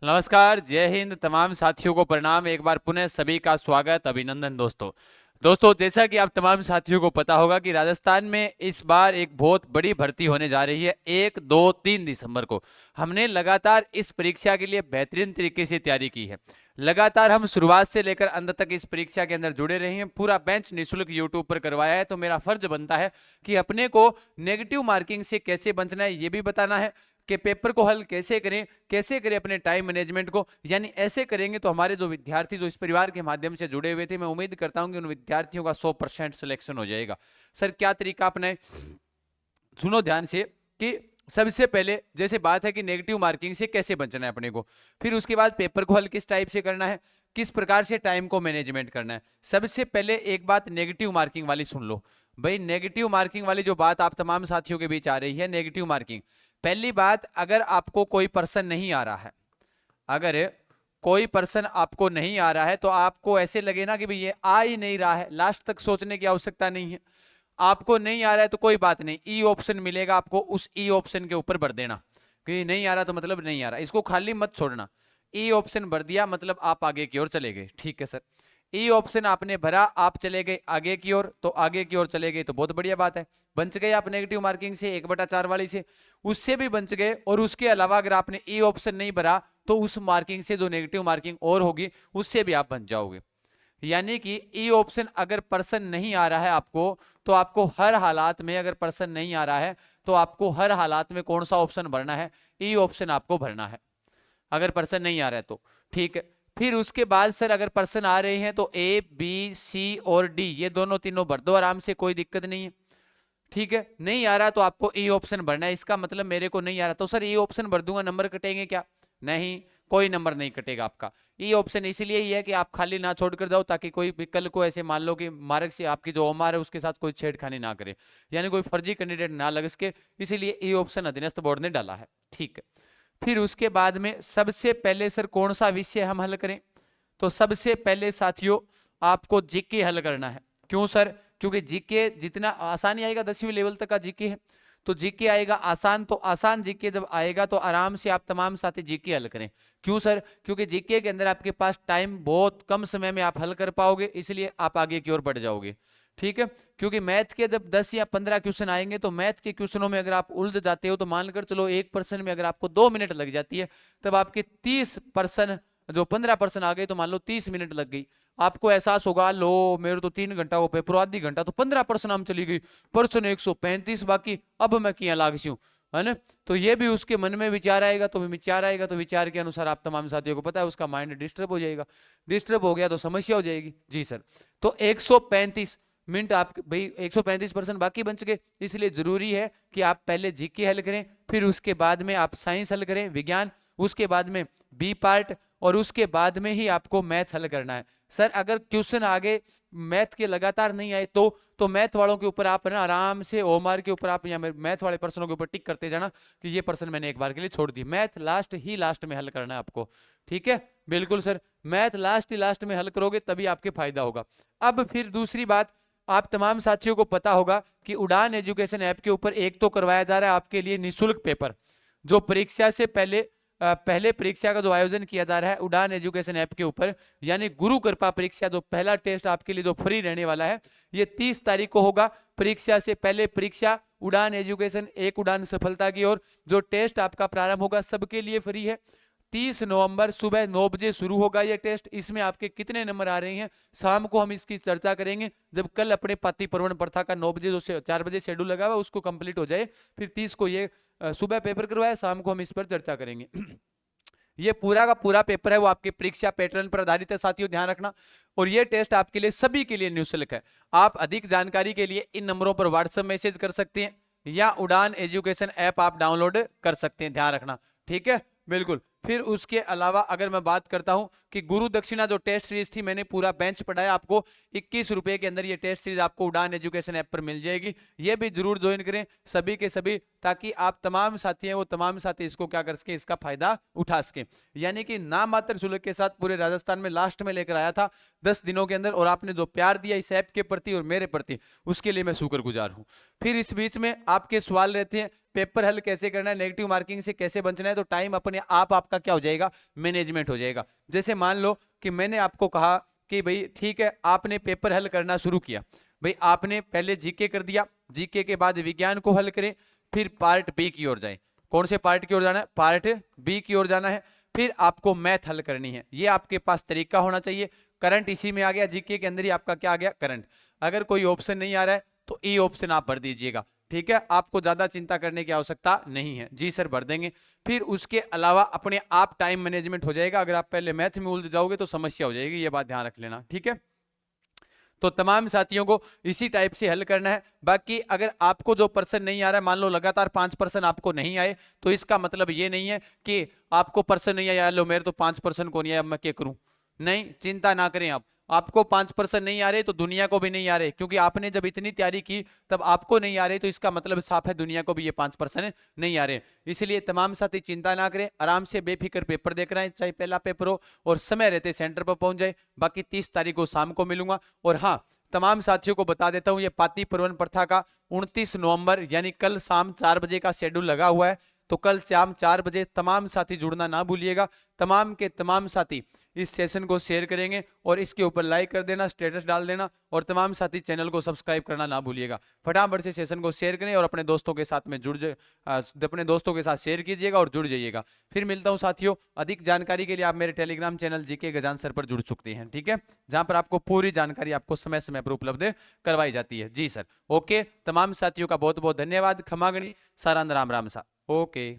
नमस्कार, जय हिंद। तमाम साथियों को प्रणाम। एक बार पुनः सभी का स्वागत, अभिनंदन दोस्तों जैसा कि आप तमाम साथियों को पता होगा कि राजस्थान में इस बार एक बहुत बड़ी भर्ती होने जा रही है। 1, 2, 3 दिसंबर को हमने लगातार इस परीक्षा के लिए बेहतरीन तरीके से तैयारी की है। लगातार हम शुरुआत से लेकर अंत तक इस परीक्षा के अंदर जुड़े रहे हैं। पूरा बेंच निःशुल्क यूट्यूब पर करवाया है, तो मेरा फर्ज बनता है कि अपने को नेगेटिव मार्किंग से कैसे बचना है ये भी बताना है कि पेपर को हल कैसे करें अपने टाइम मैनेजमेंट को। यानी ऐसे करेंगे तो हमारे जो विद्यार्थी जो इस परिवार के माध्यम से जुड़े हुए थे, मैं उम्मीद करता हूं कि उन विद्यार्थियों का 100% सिलेक्शन हो जाएगा। सर क्या तरीका अपनाएं, सुनो ध्यान से कि सबसे पहले जैसे बात है कि नेगेटिव मार्किंग से कैसे बचना है अपने को, फिर उसके बाद पेपर को हल किस टाइप से करना है, किस प्रकार से टाइम को मैनेजमेंट करना है। सबसे पहले एक बात नेगेटिव मार्किंग वाली सुन लो भाई। नेगेटिव मार्किंग वाली जो बात आप तमाम साथियों के बीच आ रही है, नेगेटिव मार्किंग। पहली बात, अगर आपको कोई पर्सन नहीं आ रहा है, अगर कोई पर्सन आपको नहीं आ रहा है तो आपको ऐसे लगे ना कि भाई ये आ ही नहीं रहा है, लास्ट तक सोचने की आवश्यकता नहीं है। आपको नहीं आ रहा है तो कोई बात नहीं, ई ऑप्शन मिलेगा आपको, उस ई ऑप्शन के ऊपर भर देना कि नहीं आ रहा तो मतलब नहीं आ रहा, इसको खाली मत छोड़ना। ई ऑप्शन भर दिया मतलब आप आगे की ओर चले गए। ठीक है सर, ई ऑप्शन आपने भरा, आप चले गए आगे की ओर, तो आगे की ओर चले गए तो बहुत बढ़िया बात है, बच गए आप नेगेटिव मार्किंग से 1/4 वाली से, उससे भी बच गए। और उसके अलावा अगर आपने ई ऑप्शन नहीं भरा तो उस मार्किंग से जो नेगेटिव मार्किंग और होगी उससे भी आप बच जाओगे। यानी कि ई ऑप्शन अगर पर्सन नहीं आ रहा है आपको, तो आपको हर हालात में, अगर पर्सन नहीं आ रहा है तो आपको हर हालात में कौन सा ऑप्शन भरना है, ई ऑप्शन आपको भरना है, अगर पर्सन नहीं आ रहा है तो। ठीक है, फिर उसके बाद सर अगर पर्सन आ रहे हैं तो ए बी सी और डी ये दोनों तीनों भर दो आराम से, कोई दिक्कत नहीं है। ठीक है, नहीं आ रहा तो आपको ई ऑप्शन भरना है। इसका मतलब मेरे को नहीं आ रहा तो सर ई ऑप्शन भर दूंगा, नंबर कटेंगे क्या? नहीं, कोई नंबर नहीं कटेगा आपका। ई ऑप्शन इसलिए ही है कि आप खाली ना छोड़कर जाओ, ताकि कोई भी कल को ऐसे मान लो कि मार्क से आपकी जो ओमार है उसके साथ कोई छेड़खानी ना करे, यानी कोई फर्जी कैंडिडेट ना लग सके, इसीलिए ई ऑप्शन अधीनस्थ बोर्ड ने डाला है। ठीक है, फिर उसके बाद में सबसे पहले सर कौन सा विषय हम हल करें, तो सबसे पहले साथियों आपको जीके हल करना है। क्यों सर? क्योंकि जीके जितना आसानी आएगा, 10वीं लेवल तक का जीके है तो जीके आएगा आसान, तो आसान जीके जब आएगा तो आराम से आप तमाम साथी जीके हल करें। क्यों सर? क्योंकि जीके के अंदर आपके पास टाइम बहुत कम समय में आप हल कर पाओगे, इसलिए आप आगे की ओर बढ़ जाओगे। ठीक है, क्योंकि मैथ के जब 10 या 15 क्वेश्चन आएंगे तो मैथ के क्वेश्चनों में अगर आप उलझ जाते हो तो मानकर चलो एक पर्सन में अगर आपको 2 मिनट लग जाती है, तब आपके 30% जो 15% आ गए तो मान लो 30 मिनट लग गई। आपको एहसास होगा लो मेरे तो 3 घंटा वो पेपर, आधी घंटा तो 15% हम चली गई, पर्सन 135 बाकी, अब मैं किया लाग सी हूँ, है ना? तो ये भी उसके मन में विचार आएगा, तो विचार के अनुसार आप तमाम साथियों को पता है उसका माइंड डिस्टर्ब हो जाएगा, डिस्टर्ब हो गया तो समस्या हो जाएगी। जी सर, तो 135 मिनट आप भाई 135% बाकी बच गए, इसलिए जरूरी है कि आप पहले जीके हल करें, फिर उसके बाद में आप साइंस हल करें, विज्ञान, उसके बाद में बी पार्ट, और उसके बाद में ही आपको मैथ हल करना है। सर अगर क्वेश्चन आगे मैथ के लगातार नहीं आए तो मैथ वालों के ऊपर आप ना आराम से ओमार के ऊपर आप या मैथ वाले पर्सनों के ऊपर टिक करते जाना कि ये पर्सन मैंने एक बार के लिए छोड़ दी। मैथ लास्ट में हल करना है आपको। ठीक है, बिल्कुल सर, मैथ लास्ट में हल करोगे तभी आपके फायदा होगा। अब फिर दूसरी बात, आप तमाम साथियों को पता होगा कि उड़ान एजुकेशन ऐप के ऊपर एक तो करवाया जा रहा है आपके लिए निःशुल्क पेपर, जो परीक्षा से पहले परीक्षा का जो आयोजन किया जा रहा है उड़ान एजुकेशन ऐप के ऊपर, यानी गुरु कृपा परीक्षा, जो पहला टेस्ट आपके लिए जो फ्री रहने वाला है, ये 30 तारीख को होगा। परीक्षा से पहले परीक्षा उड़ान एजुकेशन, एक उड़ान सफलता की ओर, जो टेस्ट आपका प्रारंभ होगा सबके लिए फ्री है। 30 नवंबर सुबह 9 बजे शुरू होगा ये टेस्ट। इसमें आपके कितने नंबर आ रहे हैं शाम को हम इसकी चर्चा करेंगे, जब कल अपने पाती प्रवण प्रथा का 9 बजे जो 4 बजे शेड्यूल लगा हुआ उसको कंप्लीट हो जाए, फिर 30 को ये सुबह पेपर करवाया, शाम को हम इस पर चर्चा करेंगे। ये पूरा का पूरा पेपर है वो आपके परीक्षा पैटर्न पर आधारित है साथियों, ध्यान रखना। और ये टेस्ट आपके लिए सभी के लिए निःशुल्क है। आप अधिक जानकारी के लिए इन नंबरों पर व्हाट्सएप मैसेज कर सकते हैं या उड़ान एजुकेशन ऐप आप डाउनलोड कर सकते हैं, ध्यान रखना। ठीक है, बिल्कुल। फिर उसके अलावा अगर मैं बात करता हूं कि गुरु दक्षिणा जो टेस्ट सीरीज थी, मैंने पूरा बेंच पढ़ाया आपको, 21 रुपए के अंदर ये टेस्ट सीरीज आपको उड़ान एजुकेशन ऐप पर मिल जाएगी। ये भी जरूर ज्वाइन करें सभी के सभी, ताकि आप तमाम साथी हैं वो तमाम साथी इसको क्या कर सके, इसका फायदा उठा सके। यानी कि नाम मात्र शुल्क के साथ पूरे राजस्थान में लास्ट में लेकर आया था 10 दिनों के अंदर, और आपने जो प्यार दिया इस ऐप के प्रति और मेरे प्रति, उसके लिए मैं शुक्रगुजार हूं। फिर इस बीच में आपके सवाल रहते हैं पेपर हल कैसे करना है, नेगेटिव मार्किंग से कैसे बचना है, तो टाइम अपने आप आपका क्या हो जाएगा, मैनेजमेंट हो जाएगा। जैसे मान लो कि मैंने आपको कहा कि भाई ठीक है, आपने पेपर हल करना शुरू किया, भाई आपने पहले जीके कर दिया, जीके के बाद विज्ञान को हल करें, फिर पार्ट बी की ओर जाए। कौन से पार्ट की ओर जाना है, पार्ट बी की ओर जाना है। फिर आपको मैथ हल करनी है, ये आपके पास तरीका होना चाहिए। करंट इसी में आ गया, जीके के अंदर ही आपका क्या आ गया, करंट। अगर कोई ऑप्शन नहीं आ रहा है तो ई ऑप्शन आप भर दीजिएगा, ठीक है, आपको ज्यादा चिंता करने की आवश्यकता नहीं है। जी सर भर देंगे। फिर उसके अलावा अपने आप टाइम मैनेजमेंट हो जाएगा। अगर आप पहले मैथ में उलझ जाओगे तो समस्या हो जाएगी, ये बात ध्यान रख लेना, ठीक है। तो तमाम साथियों को इसी टाइप से हल करना है। बाकी अगर आपको जो पर्सन नहीं आ रहा है, मान लो लगातार 5% आपको नहीं आए, तो इसका मतलब ये नहीं है कि आपको पर्सन नहीं आया, लो मेरे तो 5% को नहीं आया, मैं क्या करूं। नहीं, चिंता ना करें आप। आपको 5% नहीं आ रहे तो दुनिया को भी नहीं आ रहे, क्योंकि आपने जब इतनी तैयारी की तब आपको नहीं आ रहे, तो इसका मतलब साफ है दुनिया को भी ये 5% नहीं आ रहे। इसलिए तमाम साथी चिंता ना करें, आराम से बेफिक्र पेपर देख रहे हैं, चाहे पहला पेपर हो, और समय रहते सेंटर पर पहुंच जाए। बाकी 30 तारीख को शाम को मिलूंगा। और हाँ, तमाम साथियों को बता देता हूं, ये पाती परवन प्रथा का 29 नवंबर यानी कल शाम 4 बजे का शेड्यूल लगा हुआ है। तो कल शाम 4 बजे तमाम साथी जुड़ना ना भूलिएगा। तमाम के तमाम साथी इस सेशन को शेयर करेंगे और इसके ऊपर लाइक कर देना, स्टेटस डाल देना, और तमाम साथी चैनल को सब्सक्राइब करना ना भूलिएगा। फटाफट से सेशन को शेयर करें और अपने दोस्तों के साथ में अपने दोस्तों के साथ शेयर कीजिएगा और जुड़ जाइएगा। फिर मिलता हूं साथियों। अधिक जानकारी के लिए आप मेरे टेलीग्राम चैनल जीके गजान सर पर जुड़ सकते हैं, ठीक है, जहां पर आपको पूरी जानकारी आपको समय समय पर उपलब्ध करवाई जाती है। जी सर, ओके। तमाम साथियों का बहुत बहुत धन्यवाद। खमागणी सारा राम राम सा, ओके।